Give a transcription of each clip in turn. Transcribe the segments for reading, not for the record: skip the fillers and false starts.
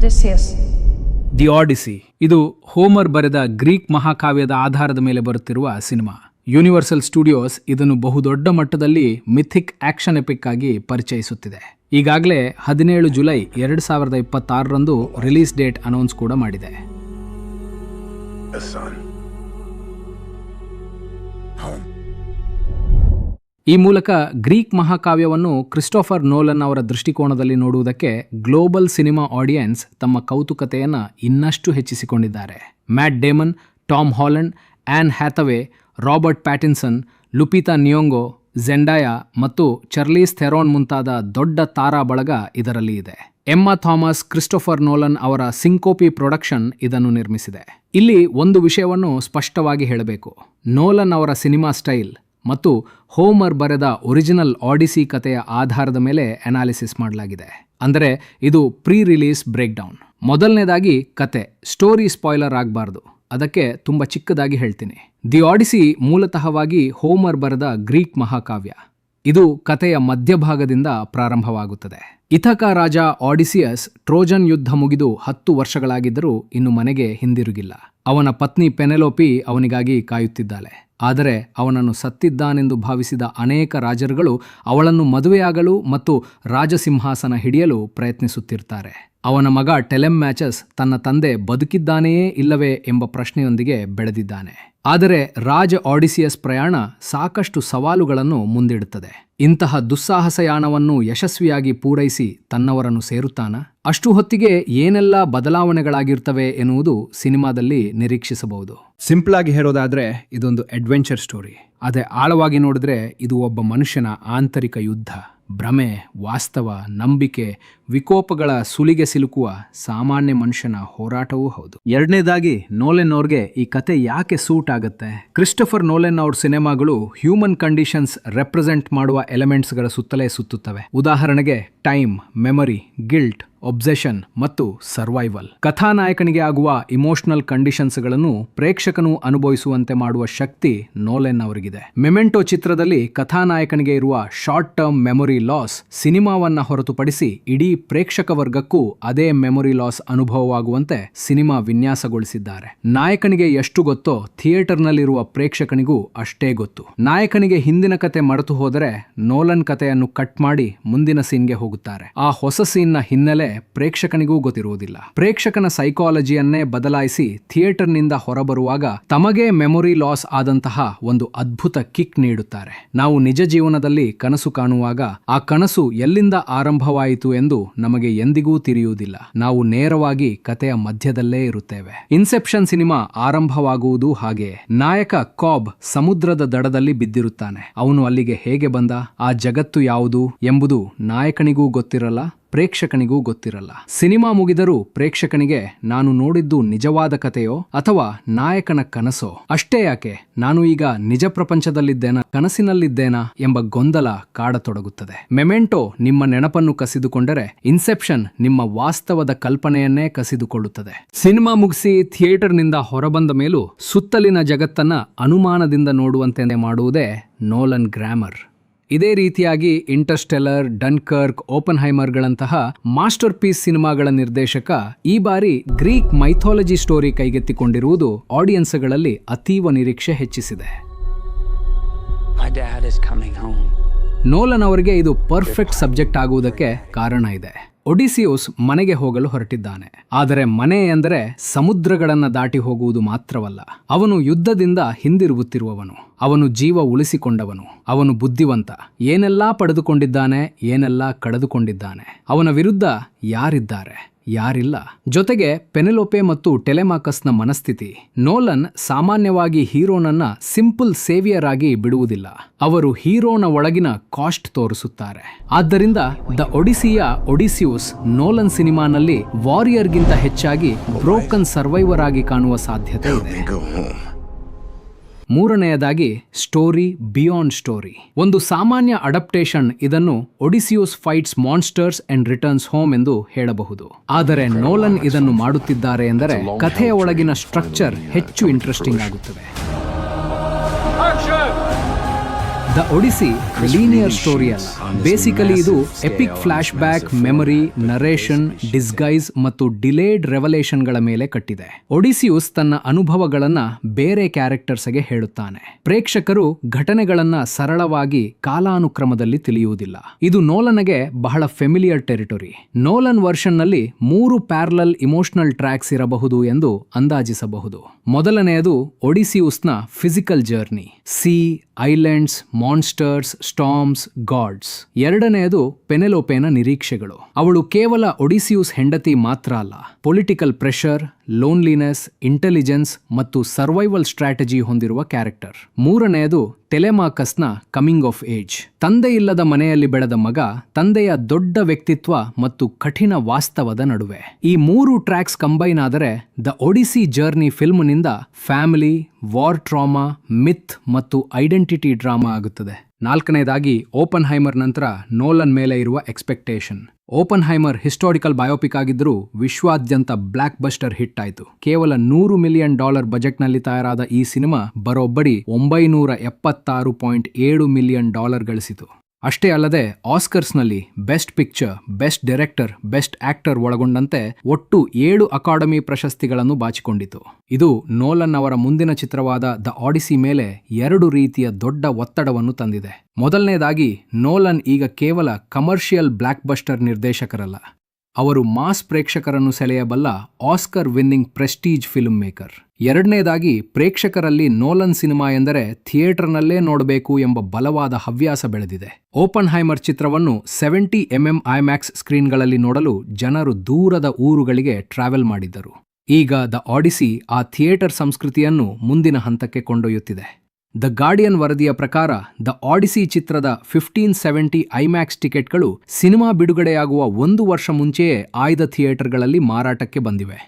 Odysseus. The ಆಡಿಸಿ ಇದು Homer ಬರೆದ ಗ್ರೀಕ್ ಮಹಾಕಾವ್ಯದ ಆಧಾರದ ಮೇಲೆ ಬರುತ್ತಿರುವ ಸಿನಿಮಾ. ಯೂನಿವರ್ಸಲ್ ಸ್ಟುಡಿಯೋಸ್ ಇದನ್ನು ಬಹುದೊಡ್ಡ ಮಟ್ಟದಲ್ಲಿ ಮಿಥಿಕ್ ಆಕ್ಷನ್ ಎಪಿಕ್ ಆಗಿ ಪರಿಚಯಿಸುತ್ತಿದೆ. ಈಗಾಗಲೇ 17 ಜುಲೈ 2026ರಂದು ರಿಲೀಸ್ ಡೇಟ್ ಅನೌನ್ಸ್ ಕೂಡ ಮಾಡಿದೆ. ಈ ಮೂಲಕ ಗ್ರೀಕ್ ಮಹಾಕಾವ್ಯವನ್ನು ಕ್ರಿಸ್ಟೋಫರ್ ನೋಲನ್ ಅವರ ದೃಷ್ಟಿಕೋನದಲ್ಲಿ ನೋಡುವುದಕ್ಕೆ ಗ್ಲೋಬಲ್ ಸಿನಿಮಾ ಆಡಿಯನ್ಸ್ ತಮ್ಮ ಕೌತುಕತೆಯನ್ನು ಇನ್ನಷ್ಟು ಹೆಚ್ಚಿಸಿಕೊಂಡಿದ್ದಾರೆ. Matt Damon, Tom Holland, Anne Hathaway, Robert Pattinson, Lupita Nyong'o, Zendaya ಮತ್ತು ಚರ್ಲೀಸ್ ಥೆರಾನ್ ಮುಂತಾದ ದೊಡ್ಡ ತಾರಾ ಬಳಗ ಇದರಲ್ಲಿ ಇದೆ. ಎಮ್ಮಾ ಥಾಮಸ್, ಕ್ರಿಸ್ಟೋಫರ್ ನೋಲನ್ ಅವರ ಸಿಂಕೋಪಿ ಪ್ರೊಡಕ್ಷನ್ ಇದನ್ನು ನಿರ್ಮಿಸಿದೆ. ಇಲ್ಲಿ ಒಂದು ವಿಷಯವನ್ನು ಸ್ಪಷ್ಟವಾಗಿ ಹೇಳಬೇಕು. ನೋಲನ್ ಅವರ ಸಿನಿಮಾ ಸ್ಟೈಲ್ ಮತ್ತು ಹೋಮರ್ ಬರೆದ ಒರಿಜಿನಲ್ ಆಡಿಸಿ ಕಥೆಯ ಆಧಾರದ ಮೇಲೆ ಅನಾಲಿಸಿಸ್ ಮಾಡಲಾಗಿದೆ. ಅಂದರೆ ಇದು ಪ್ರೀ ರಿಲೀಸ್ ಬ್ರೇಕ್ ಡೌನ್. ಮೊದಲನೇದಾಗಿ ಕತೆ, ಸ್ಟೋರಿ ಸ್ಪಾಯ್ಲರ್ ಆಗಬಾರ್ದು, ಅದಕ್ಕೆ ತುಂಬ ಚಿಕ್ಕದಾಗಿ ಹೇಳ್ತೀನಿ. ದಿ ಆಡಿಸಿ ಮೂಲತಃವಾಗಿ ಹೋಮರ್ ಬರೆದ ಗ್ರೀಕ್ ಮಹಾಕಾವ್ಯ. ಇದು ಕಥೆಯ ಮಧ್ಯಭಾಗದಿಂದ ಪ್ರಾರಂಭವಾಗುತ್ತದೆ. ಇಥಕ ರಾಜ ಆಡಿಸಿಯಸ್ ಟ್ರೋಜನ್ ಯುದ್ಧ ಮುಗಿದು 10 ವರ್ಷಗಳಾಗಿದ್ದರೂ ಇನ್ನು ಮನೆಗೆ ಹಿಂದಿರುಗಿಲ್ಲ. ಅವನ ಪತ್ನಿ ಪೆನೆಲೋಪಿ ಅವನಿಗಾಗಿ ಕಾಯುತ್ತಿದ್ದಾಳೆ. ಆದರೆ ಅವನನ್ನು ಸತ್ತಿದ್ದಾನೆಂದು ಭಾವಿಸಿದ ಅನೇಕ ರಾಜರುಗಳು ಅವಳನ್ನು ಮದುವೆಯಾಗಲು ಮತ್ತು ರಾಜಸಿಂಹಾಸನ ಹಿಡಿಯಲು ಪ್ರಯತ್ನಿಸುತ್ತಿರ್ತಾರೆ. ಅವನ ಮಗ ಟೆಲೆಮ್ಯಾಚಸ್ ತನ್ನ ತಂದೆ ಬದುಕಿದ್ದಾನೆಯೇ ಇಲ್ಲವೇ ಎಂಬ ಪ್ರಶ್ನೆಯೊಂದಿಗೆ ಬೆಳೆದಿದ್ದಾನೆ. ಆದರೆ ರಾಜ ಆಡಿಸಿಯಸ್ ಪ್ರಯಾಣ ಸಾಕಷ್ಟು ಸವಾಲುಗಳನ್ನು ಮುಂದಿಡುತ್ತದೆ. ಇಂತಹ ದುಸ್ಸಾಹಸಯಾನವನ್ನು ಯಶಸ್ವಿಯಾಗಿ ಪೂರೈಸಿ ತನ್ನವರನ್ನು ಸೇರುತ್ತಾನ? ಅಷ್ಟು ಹೊತ್ತಿಗೆ ಏನೆಲ್ಲ ಬದಲಾವಣೆಗಳಾಗಿರ್ತವೆ ಎನ್ನುವುದು ಸಿನಿಮಾದಲ್ಲಿ ನಿರೀಕ್ಷಿಸಬಹುದು. ಸಿಂಪಲ್ ಆಗಿ ಹೇಳೋದಾದ್ರೆ ಇದೊಂದು ಅಡ್ವೆಂಚರ್ ಸ್ಟೋರಿ. ಅದೇ ಆಳವಾಗಿ ನೋಡಿದ್ರೆ ಇದು ಒಬ್ಬ ಮನುಷ್ಯನ ಆಂತರಿಕ ಯುದ್ಧ, ಭ್ರಮೆ, ವಾಸ್ತವ, ನಂಬಿಕೆ, ವಿಕೋಪಗಳ ಸುಲಿಗೆ ಸಿಲುಕುವ ಸಾಮಾನ್ಯ ಮನುಷ್ಯನ ಹೋರಾಟವೂ ಹೌದು. ಎರಡನೇದಾಗಿ ನೋಲೆನ್ ಅವ್ರಿಗೆ ಈ ಕತೆ ಯಾಕೆ ಸೂಟ್ ಆಗುತ್ತೆ? ಕ್ರಿಸ್ಟೋಫರ್ ನೋಲೆನ್ ಅವ್ರ ಸಿನಿಮಾಗಳು ಹ್ಯೂಮನ್ ಕಂಡೀಷನ್ಸ್ ರೆಪ್ರೆಸೆಂಟ್ ಮಾಡುವ ಎಲಿಮೆಂಟ್ಸ್ಗಳ ಸುತ್ತಲೇ ಸುತ್ತುತ್ತವೆ. ಉದಾಹರಣೆಗೆ ಟೈಮ್, ಮೆಮೊರಿ, ಗಿಲ್ಟ್, ಒಬ್ಸೆಷನ್ ಮತ್ತು ಸರ್ವೈವಲ್. ಕಥಾನಾಯಕನಿಗೆ ಆಗುವ ಇಮೋಷನಲ್ ಕಂಡೀಷನ್ಸ್ಗಳನ್ನು ಪ್ರೇಕ್ಷಕನು ಅನುಭವಿಸುವಂತೆ ಮಾಡುವ ಶಕ್ತಿ ನೋಲೆನ್ ಅವರಿಗಿದೆ. ಮೆಮೆಂಟೋ ಚಿತ್ರದಲ್ಲಿ ಕಥಾನಾಯಕನಿಗೆ ಇರುವ ಶಾರ್ಟ್ ಟರ್ಮ್ ಮೆಮೊರಿ ಲಾಸ್ ಸಿನಿಮಾವನ್ನ ಹೊರತುಪಡಿಸಿ ಇಡೀ ಪ್ರೇಕ್ಷಕ ವರ್ಗಕ್ಕೂ ಅದೇ ಮೆಮೊರಿ ಲಾಸ್ ಅನುಭವವಾಗುವಂತೆ ಸಿನಿಮಾ ವಿನ್ಯಾಸಗೊಳಿಸಿದ್ದಾರೆ. ನಾಯಕನಿಗೆ ಎಷ್ಟು ಗೊತ್ತೋ ಥಿಯೇಟರ್ನಲ್ಲಿರುವ ಪ್ರೇಕ್ಷಕನಿಗೂ ಅಷ್ಟೇ ಗೊತ್ತು. ನಾಯಕನಿಗೆ ಹಿಂದಿನ ಕತೆ ಮರೆತು ಹೋದರೆ ನೋಲನ್ ಕಥೆಯನ್ನು ಕಟ್ ಮಾಡಿ ಮುಂದಿನ ಸೀನ್ಗೆ ಹೋಗುತ್ತಾರೆ. ಆ ಹೊಸ ಸೀನ್ನ ಹಿನ್ನೆಲೆ ಪ್ರೇಕ್ಷಕನಿಗೂ ಗೊತ್ತಿರುವುದಿಲ್ಲ. ಪ್ರೇಕ್ಷಕನ ಸೈಕಾಲಜಿಯನ್ನೇ ಬದಲಾಯಿಸಿ ಥಿಯೇಟರ್ನಿಂದ ಹೊರಬರುವಾಗ ತಮಗೆ ಮೆಮೊರಿ ಲಾಸ್ ಆದಂತಹ ಒಂದು ಅದ್ಭುತ ಕಿಕ್ ನೀಡುತ್ತಾರೆ. ನಾವು ನಿಜ ಜೀವನದಲ್ಲಿ ಕನಸು ಕಾಣುವಾಗ ಆ ಕನಸು ಎಲ್ಲಿಂದ ಆರಂಭವಾಯಿತು ಎಂದು ನಮಗೆ ಎಂದಿಗೂ ತಿಳಿಯುವುದಿಲ್ಲ. ನಾವು ನೇರವಾಗಿ ಕಥೆಯ ಮಧ್ಯದಲ್ಲೇ ಇರುತ್ತೇವೆ. ಇನ್ಸೆಪ್ಷನ್ ಸಿನಿಮಾ ಆರಂಭವಾಗುವುದು ಹಾಗೆ. ನಾಯಕ ಕಾಬ್ ಸಮುದ್ರದ ದಡದಲ್ಲಿ ಬಿದ್ದಿರುತ್ತಾನೆ. ಅವನು ಅಲ್ಲಿಗೆ ಹೇಗೆ ಬಂದ? ಆ ಜಗತ್ತು ಯಾವುದು ಎಂಬುದು ನಾಯಕನಿಗೂ ಗೊತ್ತಿರಲ್ಲ, ಪ್ರೇಕ್ಷಕನಿಗೂ ಗೊತ್ತಿರಲ್ಲ. ಸಿನಿಮಾ ಮುಗಿದರೂ ಪ್ರೇಕ್ಷಕನಿಗೆ ನಾನು ನೋಡಿದ್ದು ನಿಜವಾದ ಕಥೆಯೋ ಅಥವಾ ನಾಯಕನ ಕನಸೋ? ಅಷ್ಟೇ ಯಾಕೆ, ನಾನು ಈಗ ನಿಜ ಪ್ರಪಂಚದಲ್ಲಿದ್ದೇನಾ ಕನಸಿನಲ್ಲಿದ್ದೇನಾ ಎಂಬ ಗೊಂದಲ ಕಾಡತೊಡಗುತ್ತದೆ. ಮೆಮೆಂಟೋ ನಿಮ್ಮ ನೆನಪನ್ನು ಕಸಿದುಕೊಂಡರೆ ಇನ್ಸೆಪ್ಷನ್ ನಿಮ್ಮ ವಾಸ್ತವದ ಕಲ್ಪನೆಯನ್ನೇ ಕಸಿದುಕೊಳ್ಳುತ್ತದೆ. ಸಿನಿಮಾ ಮುಗಿಸಿ ಥಿಯೇಟರ್ನಿಂದ ಹೊರಬಂದ ಮೇಲೂ ಸುತ್ತಲಿನ ಜಗತ್ತನ್ನ ಅನುಮಾನದಿಂದ ನೋಡುವಂತೆ ಮಾಡುವುದೇ ನೋಲನ್ ಗ್ರಾಮರ್. ಇದೇ ರೀತಿಯಾಗಿ ಇಂಟರ್ಸ್ಟೆಲ್ಲರ್, ಡನ್ಕರ್ಕ್, ಓಪನ್ಹೈಮರ್ಗಳಂತಹ ಮಾಸ್ಟರ್ ಪೀಸ್ ಸಿನಿಮಾಗಳ ನಿರ್ದೇಶಕ ಈ ಬಾರಿ ಗ್ರೀಕ್ ಮೈಥಾಲಜಿ ಸ್ಟೋರಿ ಕೈಗೆತ್ತಿಕೊಂಡಿರುವುದು ಆಡಿಯನ್ಸ್ಗಳಲ್ಲಿ ಅತೀವ ನಿರೀಕ್ಷೆ ಹೆಚ್ಚಿಸಿದೆ. ನೋಲನ್ ಅವರಿಗೆ ಇದು ಪರ್ಫೆಕ್ಟ್ ಸಬ್ಜೆಕ್ಟ್ ಆಗುವುದಕ್ಕೆ ಕಾರಣ ಇದೆ. ಒಡಿಸಿಯೋಸ್ ಮನೆಗೆ ಹೋಗಲು ಹೊರಟಿದ್ದಾನೆ. ಆದರೆ ಮನೆ ಎಂದರೆ ಸಮುದ್ರಗಳನ್ನು ದಾಟಿ ಹೋಗುವುದು ಮಾತ್ರವಲ್ಲ. ಅವನು ಯುದ್ಧದಿಂದ ಹಿಂದಿರುಗುತ್ತಿರುವವನು. ಅವನು ಜೀವ ಉಳಿಸಿಕೊಂಡವನು. ಅವನು ಬುದ್ಧಿವಂತ. ಏನೆಲ್ಲಾ ಪಡೆದುಕೊಂಡಿದ್ದಾನೆ, ಏನೆಲ್ಲಾ ಕಳೆದುಕೊಂಡಿದ್ದಾನೆ. ಅವನ ವಿರುದ್ಧ ಯಾರಿದ್ದಾರೆ, ಯಾರಿಲ್ಲ. ಜೊತೆಗೆ ಪೆನೆಲೋಪೆ ಮತ್ತು ಟೆಲೆಮಾಕಸ್ನ ಮನಸ್ಥಿತಿ. ನೋಲನ್ ಸಾಮಾನ್ಯವಾಗಿ ಹೀರೋನನ್ನ ಸಿಂಪಲ್ ಸೇವಿಯರ್ ಆಗಿ ಬಿಡುವುದಿಲ್ಲ. ಅವರು ಹೀರೋನ ಒಳಗಿನ ಕಾಸ್ಟ್ ತೋರಿಸುತ್ತಾರೆ. ಆದ್ದರಿಂದ ದ ಒಡಿಸಿಯ ಒಡಿಸಿಯೂಸ್ ನೋಲನ್ ಸಿನಿಮಾನಲ್ಲಿ ವಾರಿಯರ್ಗಿಂತ ಹೆಚ್ಚಾಗಿ ಬ್ರೋಕನ್ ಸರ್ವೈವರ್ ಆಗಿ ಕಾಣುವ ಸಾಧ್ಯತೆ ಇದೆ. ಮೂರನೆಯದಾಗಿ ಸ್ಟೋರಿ ಬಿಯಾಂಡ್ ಸ್ಟೋರಿ. ಒಂದು ಸಾಮಾನ್ಯ ಅಡಪ್ಟೇಷನ್ ಇದನ್ನು Odysseus fights monsters and returns home ಎಂದು ಹೇಳಬಹುದು. ಆದರೆ ನೋಲನ್ ಇದನ್ನು ಮಾಡುತ್ತಿದ್ದಾರೆ ಎಂದರೆ ಕಥೆಯ ಒಳಗಿನ ಸ್ಟ್ರಕ್ಚರ್ ಹೆಚ್ಚು ಇಂಟ್ರೆಸ್ಟಿಂಗ್ ಆಗುತ್ತದೆ. ದ ಒಡಿಸಿ ಲೀನಿಯರ್ ಸ್ಟೋರಿ ಅಲ್ಲ. ಬೇಸಿಕಲಿ ಇದು EPIC flash back, memory, narration, disguise ಮತ್ತು ಡಿಲೇಡ್ ರೆವಲೇಷನ್ಗಳ ಮೇಲೆ ಕಟ್ಟಿದೆ. ಒಡಿಸಿಯುಸ್ ತನ್ನ ಅನುಭವಗಳನ್ನ ಬೇರೆ ಕ್ಯಾರೆಕ್ಟರ್ಸ್ಗೆ ಹೇಳುತ್ತಾನೆ. ಪ್ರೇಕ್ಷಕರು ಘಟನೆಗಳನ್ನ ಸರಳವಾಗಿ ಕಾಲಾನುಕ್ರಮದಲ್ಲಿ ತಿಳಿಯುವುದಿಲ್ಲ. ಇದು ನೋಲನ್ಗೆ ಬಹಳ ಫೆಮಿಲಿಯರ್ ಟೆರಿಟರಿ. ನೋಲನ್ ವರ್ಷನ್ ನಲ್ಲಿ 3 ಪ್ಯಾರಲಲ್ ಇಮೋಷನಲ್ ಟ್ರ್ಯಾಕ್ಸ್ ಇರಬಹುದು ಎಂದು ಅಂದಾಜಿಸಬಹುದು. ಮೊದಲನೆಯದು ಒಡಿಸಿಯುಸ್ನ physical journey, sea, islands, monsters, storms, gods. ಎರಡನೆಯದು ಪೆನೆಲೋಪೆನ ನಿರೀಕ್ಷೆಗಳು. ಅವಳು ಕೇವಲ ಒಡಿಸಿಯುಸ್ ಹೆಂಡತಿ ಮಾತ್ರ ಅಲ್ಲ, ಪೊಲಿಟಿಕಲ್ ಪ್ರೆಷರ್, ಲೋನ್ಲಿನೆಸ್, ಇಂಟೆಲಿಜೆನ್ಸ್ ಮತ್ತು ಸರ್ವೈವಲ್ ಸ್ಟ್ರಾಟಜಿ ಹೊಂದಿರುವ ಕ್ಯಾರೆಕ್ಟರ್. ಮೂರನೆಯದು ಟೆಲೆಮಾಕಸ್ನ ಕಮಿಂಗ್ ಆಫ್ ಏಜ್. ತಂದೆ ಇಲ್ಲದ ಮನೆಯಲ್ಲಿ ಬೆಳೆದ ಮಗ, ತಂದೆಯ ದೊಡ್ಡ ವ್ಯಕ್ತಿತ್ವ ಮತ್ತು ಕಠಿಣ ವಾಸ್ತವದ ನಡುವೆ. ಈ 3 ಟ್ರ್ಯಾಕ್ಸ್ ಕಂಬೈನ್ ಆದರೆ ದ ಒಡಿಸಿ ಜರ್ನಿ ಫಿಲ್ಮ್ನಿಂದ ಫ್ಯಾಮಿಲಿ, ವಾರ್ ಟ್ರಾಮಾ, ಮಿತ್ ಮತ್ತು ಐಡೆಂಟಿಟಿ ಡ್ರಾಮಾ ಆಗುತ್ತದೆ. ನಾಲ್ಕನೇದಾಗಿ ಓಪನ್ ಹೈಮರ್ ನಂತರ ನೋಲನ್ ಮೇಲೆ ಇರುವ ಎಕ್ಸ್ಪೆಕ್ಟೇಷನ್. ಓಪನ್ ಹೈಮರ್ ಹಿಸ್ಟಾರಿಕಲ್ ಬಯೋಪಿಕ್ ಆಗಿದ್ದರೂ ವಿಶ್ವಾದ್ಯಂತ ಬ್ಲಾಕ್ ಬಸ್ಟರ್ ಹಿಟ್ ಆಯಿತು. ಕೇವಲ $100 ಮಿಲಿಯನ್ ಬಜೆಟ್ನಲ್ಲಿ ತಯಾರಾದ ಈ ಸಿನಿಮಾ ಬರೋಬ್ಬರಿ $976.7 ಮಿಲಿಯನ್ ಗಳಿಸಿತು. ಅಷ್ಟೇ ಅಲ್ಲದೆ ಆಸ್ಕರ್ಸ್ನಲ್ಲಿ best picture, best director, best actor ಒಳಗೊಂಡಂತೆ ಒಟ್ಟು 7 ಅಕಾಡೆಮಿ ಪ್ರಶಸ್ತಿಗಳನ್ನು ಬಾಚಿಕೊಂಡಿತು. ಇದು ನೋಲನ್ ಅವರ ಮುಂದಿನ ಚಿತ್ರವಾದ ದ ಆಡಿಸಿ ಮೇಲೆ 2 ರೀತಿಯ ದೊಡ್ಡ ಒತ್ತಡವನ್ನು ತಂದಿದೆ. ಮೊದಲನೇದಾಗಿ, ನೋಲನ್ ಈಗ ಕೇವಲ ಕಮರ್ಷಿಯಲ್ ಬ್ಲಾಕ್ ಬಸ್ಟರ್ ನಿರ್ದೇಶಕರಲ್ಲ, ಅವರು ಮಾಸ್ ಪ್ರೇಕ್ಷಕರನ್ನು ಸೆಳೆಯಬಲ್ಲ Oscar winning prestige filmmaker. ಎರಡನೇದಾಗಿ, ಪ್ರೇಕ್ಷಕರಲ್ಲಿ ನೋಲನ್ ಸಿನಿಮಾ ಎಂದರೆ ಥಿಯೇಟರ್ನಲ್ಲೇ ನೋಡಬೇಕು ಎಂಬ ಬಲವಾದ ಹವ್ಯಾಸ ಬೆಳೆದಿದೆ. ಓಪನ್ ಹೈಮರ್ ಚಿತ್ರವನ್ನು 70mm ಐಮ್ಯಾಕ್ಸ್ ಸ್ಕ್ರೀನ್ಗಳಲ್ಲಿ ನೋಡಲು ಜನರು ದೂರದ ಊರುಗಳಿಗೆ ಟ್ರಾವೆಲ್ ಮಾಡಿದ್ದರು. ಈಗ ದ ಆಡಿಸಿ ಆ ಥಿಯೇಟರ್ ಸಂಸ್ಕೃತಿಯನ್ನು ಮುಂದಿನ ಹಂತಕ್ಕೆ ಕೊಂಡೊಯ್ಯುತ್ತಿದೆ. ದ ಗಾರ್ಡಿಯನ್ ವರದಿಯ ಪ್ರಕಾರ ದ ಆಡಿಸಿ ಚಿತ್ರದ 1570 ಐಮ್ಯಾಕ್ಸ್ ಟಿಕೆಟ್ಗಳು ಸಿನಿಮಾ ಬಿಡುಗಡೆಯಾಗುವ 1 ವರ್ಷ ಮುಂಚೆಯೇ ಆಯ್ದ ಥಿಯೇಟರ್ಗಳಲ್ಲಿ ಮಾರಾಟಕ್ಕೆ ಬಂದಿವೆ.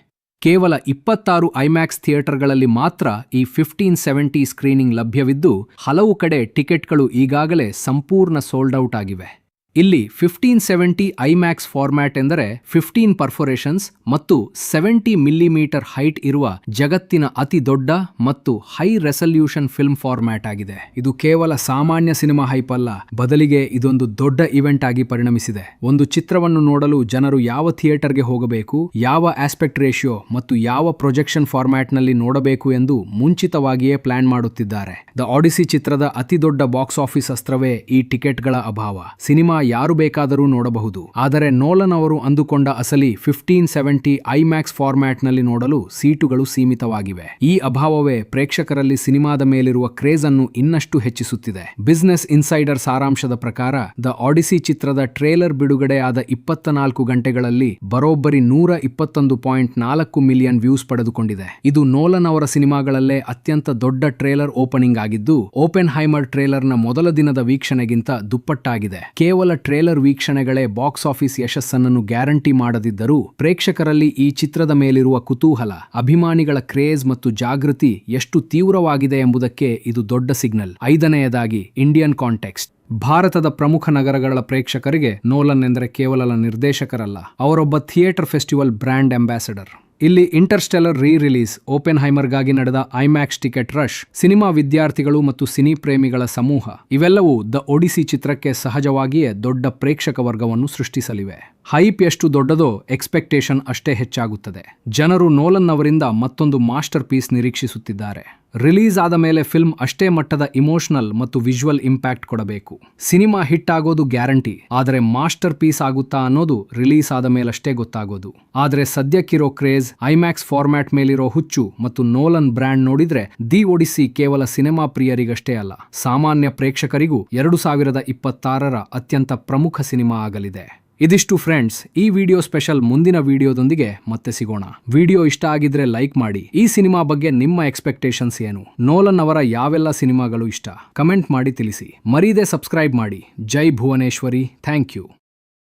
ಕೇವಲ 26 ಐಮ್ಯಾಕ್ಸ್ ಥಿಯೇಟರ್ಗಳಲ್ಲಿ ಮಾತ್ರ ಈ 1570 ಸ್ಕ್ರೀನಿಂಗ್ ಲಭ್ಯವಿದ್ದು, ಹಲವು ಕಡೆ ಟಿಕೆಟ್ಗಳು ಈಗಾಗಲೇ ಸಂಪೂರ್ಣ ಸೋಲ್ಡ್ ಔಟ್ ಆಗಿವೆ. ಇಲ್ಲಿ 1570 ಐಮ್ಯಾಕ್ಸ್ ಫಾರ್ಮ್ಯಾಟ್ ಎಂದರೆ 15 ಪರ್ಫೊರೇಷನ್ಸ್ ಮತ್ತು 70 ಮಿಲಿಮೀಟರ್ ಹೈಟ್ ಇರುವ ಜಗತ್ತಿನ ಅತಿ ದೊಡ್ಡ ಮತ್ತು ಹೈ ರೆಸಲ್ಯೂಷನ್ ಫಿಲ್ಮ್ ಫಾರ್ಮ್ಯಾಟ್ ಆಗಿದೆ. ಇದು ಕೇವಲ ಸಾಮಾನ್ಯ ಸಿನಿಮಾ ಹೈಪ್ ಅಲ್ಲ, ಬದಲಿಗೆ ಇದೊಂದು ದೊಡ್ಡ ಇವೆಂಟ್ ಆಗಿ ಪರಿಣಮಿಸಿದೆ. ಒಂದು ಚಿತ್ರವನ್ನು ನೋಡಲು ಜನರು ಯಾವ ಥಿಯೇಟರ್ಗೆ ಹೋಗಬೇಕು, ಯಾವ ಆಸ್ಪೆಕ್ಟ್ ರೇಷಿಯೋ ಮತ್ತು ಯಾವ ಪ್ರೊಜೆಕ್ಷನ್ ಫಾರ್ಮ್ಯಾಟ್ನಲ್ಲಿ ನೋಡಬೇಕು ಎಂದು ಮುಂಚಿತವಾಗಿಯೇ ಪ್ಲಾನ್ ಮಾಡುತ್ತಿದ್ದಾರೆ. ದ ಆಡಿಸಿ ಚಿತ್ರದ ಅತಿ ದೊಡ್ಡ ಬಾಕ್ಸ್ ಆಫೀಸ್ ಅಸ್ತ್ರವೇ ಈ ಟಿಕೆಟ್ಗಳ ಅಭಾವ. ಸಿನಿಮಾ ಯಾರು ಬೇಕಾದರೂ ನೋಡಬಹುದು, ಆದರೆ ನೋಲನ್ ಅವರು ಅಂದುಕೊಂಡ ಅಸಲಿ 1570 ಐಮ್ಯಾಕ್ಸ್ ಫಾರ್ಮ್ಯಾಟ್ನಲ್ಲಿ ನೋಡಲು ಸೀಟುಗಳು ಸೀಮಿತವಾಗಿವೆ. ಈ ಅಭಾವವೇ ಪ್ರೇಕ್ಷಕರಲ್ಲಿ ಸಿನಿಮಾದ ಮೇಲಿರುವ ಕ್ರೇಜ್ ಅನ್ನು ಇನ್ನಷ್ಟು ಹೆಚ್ಚಿಸುತ್ತಿದೆ. ಬಿಸಿನೆಸ್ ಇನ್ಸೈಡರ್ ಸಾರಾಂಶದ ಪ್ರಕಾರ ದ ಆಡಿಸಿ ಚಿತ್ರದ ಟ್ರೇಲರ್ ಬಿಡುಗಡೆ ಆದ 24 ಗಂಟೆಗಳಲ್ಲಿ ಬರೋಬ್ಬರಿ 121.4 ಮಿಲಿಯನ್ ವ್ಯೂಸ್ ಪಡೆದುಕೊಂಡಿದೆ. ಇದು ನೋಲನ್ ಅವರ ಸಿನಿಮಾಗಳಲ್ಲೇ ಅತ್ಯಂತ ದೊಡ್ಡ ಟ್ರೇಲರ್ ಓಪನಿಂಗ್ ಆಗಿದ್ದು, ಓಪನ್ ಹೈಮರ್ ಟ್ರೇಲರ್ನ ಮೊದಲ ದಿನದ ವೀಕ್ಷಣೆಗಿಂತ ದುಪ್ಪಟ್ಟಾಗಿದೆ. ಕೇವಲ ಟ್ರೇಲರ್ ವೀಕ್ಷಣೆಗಳೇ ಬಾಕ್ಸ್ ಆಫೀಸ್ ಯಶಸ್ಸನ್ನು ಗ್ಯಾರಂಟಿ ಮಾಡದಿದ್ದರೂ ಪ್ರೇಕ್ಷಕರಲ್ಲಿ ಈ ಚಿತ್ರದ ಮೇಲಿರುವ ಕುತೂಹಲ, ಅಭಿಮಾನಿಗಳ ಕ್ರೇಜ್ ಮತ್ತು ಜಾಗೃತಿ ಎಷ್ಟು ತೀವ್ರವಾಗಿದೆ ಎಂಬುದಕ್ಕೆ ಇದು ದೊಡ್ಡ ಸಿಗ್ನಲ್. 5ನೇಯದಾಗಿ, Indian context. ಭಾರತದ ಪ್ರಮುಖ ನಗರಗಳ ಪ್ರೇಕ್ಷಕರಿಗೆ ನೋಲನ್ ಎಂದರೆ ಕೇವಲ ನಿರ್ದೇಶಕರಲ್ಲ, ಅವರೊಬ್ಬ ಥಿಯೇಟರ್ ಫೆಸ್ಟಿವಲ್ ಬ್ರ್ಯಾಂಡ್ ಅಂಬಾಸಡರ್. ಇಲ್ಲಿ ಇಂಟರ್ಸ್ಟೆಲ್ಲರ್ ರೀ-ರಿಲೀಸ್, ಓಪನ್ ಹೈಮರ್ಗಾಗಿ ನಡೆದ ಐಮ್ಯಾಕ್ಸ್ ಟಿಕೆಟ್ ರಶ್, ಸಿನಿಮಾ ವಿದ್ಯಾರ್ಥಿಗಳು ಮತ್ತು ಸಿನಿ ಪ್ರೇಮಿಗಳ ಸಮೂಹ ಇವೆಲ್ಲವೂ ದ ಒಡಿಸಿ ಚಿತ್ರಕ್ಕೆ ಸಹಜವಾಗಿಯೇ ದೊಡ್ಡ ಪ್ರೇಕ್ಷಕ ವರ್ಗವನ್ನು ಸೃಷ್ಟಿಸಲಿವೆ. ಹೈಪ್ ಎಷ್ಟು ದೊಡ್ಡದೋ ಎಕ್ಸ್ಪೆಕ್ಟೇಷನ್ ಅಷ್ಟೇ ಹೆಚ್ಚಾಗುತ್ತದೆ. ಜನರು ನೋಲನ್ ಅವರಿಂದ ಮತ್ತೊಂದು ಮಾಸ್ಟರ್ ಪೀಸ್ ನಿರೀಕ್ಷಿಸುತ್ತಿದ್ದಾರೆ. ರಿಲೀಸ್ ಆದ ಮೇಲೆ ಫಿಲ್ಮ್ ಅಷ್ಟೇ ಮಟ್ಟದ ಇಮೋಷನಲ್ ಮತ್ತು ವಿಜುವಲ್ ಇಂಪ್ಯಾಕ್ಟ್ ಕೊಡಬೇಕು. ಸಿನಿಮಾ ಹಿಟ್ ಆಗೋದು ಗ್ಯಾರಂಟಿ, ಆದರೆ ಮಾಸ್ಟರ್ ಪೀಸ್ ಆಗುತ್ತಾ ಅನ್ನೋದು ರಿಲೀಸ್ ಆದ ಮೇಲಷ್ಟೇ ಗೊತ್ತಾಗೋದು. ಆದರೆ ಸದ್ಯಕ್ಕಿರೋ ಕ್ರೇಜ್, ಐಮ್ಯಾಕ್ಸ್ ಫಾರ್ಮ್ಯಾಟ್ ಮೇಲಿರೋ ಹುಚ್ಚು ಮತ್ತು ನೋಲನ್ ಬ್ರ್ಯಾಂಡ್ ನೋಡಿದ್ರೆ ದಿ ಒಡಿಸಿ ಕೇವಲ ಸಿನಿಮಾ ಪ್ರಿಯರಿಗಷ್ಟೇ ಅಲ್ಲ, ಸಾಮಾನ್ಯ ಪ್ರೇಕ್ಷಕರಿಗೂ 2026ರ ಅತ್ಯಂತ ಪ್ರಮುಖ ಸಿನಿಮಾ ಆಗಲಿದೆ. ಇದಿಷ್ಟು ಫ್ರೆಂಡ್ಸ್, ಈ ವಿಡಿಯೋ ಸ್ಪೆಷಲ್. ಮುಂದಿನ ವಿಡಿಯೋದೊಂದಿಗೆ ಮತ್ತೆ ಸಿಗೋಣ. ವಿಡಿಯೋ ಇಷ್ಟ ಆಗಿದ್ರೆ ಲೈಕ್ ಮಾಡಿ. ಈ ಸಿನಿಮಾ ಬಗ್ಗೆ ನಿಮ್ಮ ಎಕ್ಸ್ಪೆಕ್ಟೇಷನ್ಸ್ ಏನು? ನೋಲನ್ ಅವರ ಯಾವೆಲ್ಲ ಸಿನಿಮಾಗಳು ಇಷ್ಟ? ಕಮೆಂಟ್ ಮಾಡಿ ತಿಳಿಸಿ. ಮರೀದೆ ಸಬ್ಸ್ಕ್ರೈಬ್ ಮಾಡಿ. ಜೈ ಭುವನೇಶ್ವರಿ. Thank you.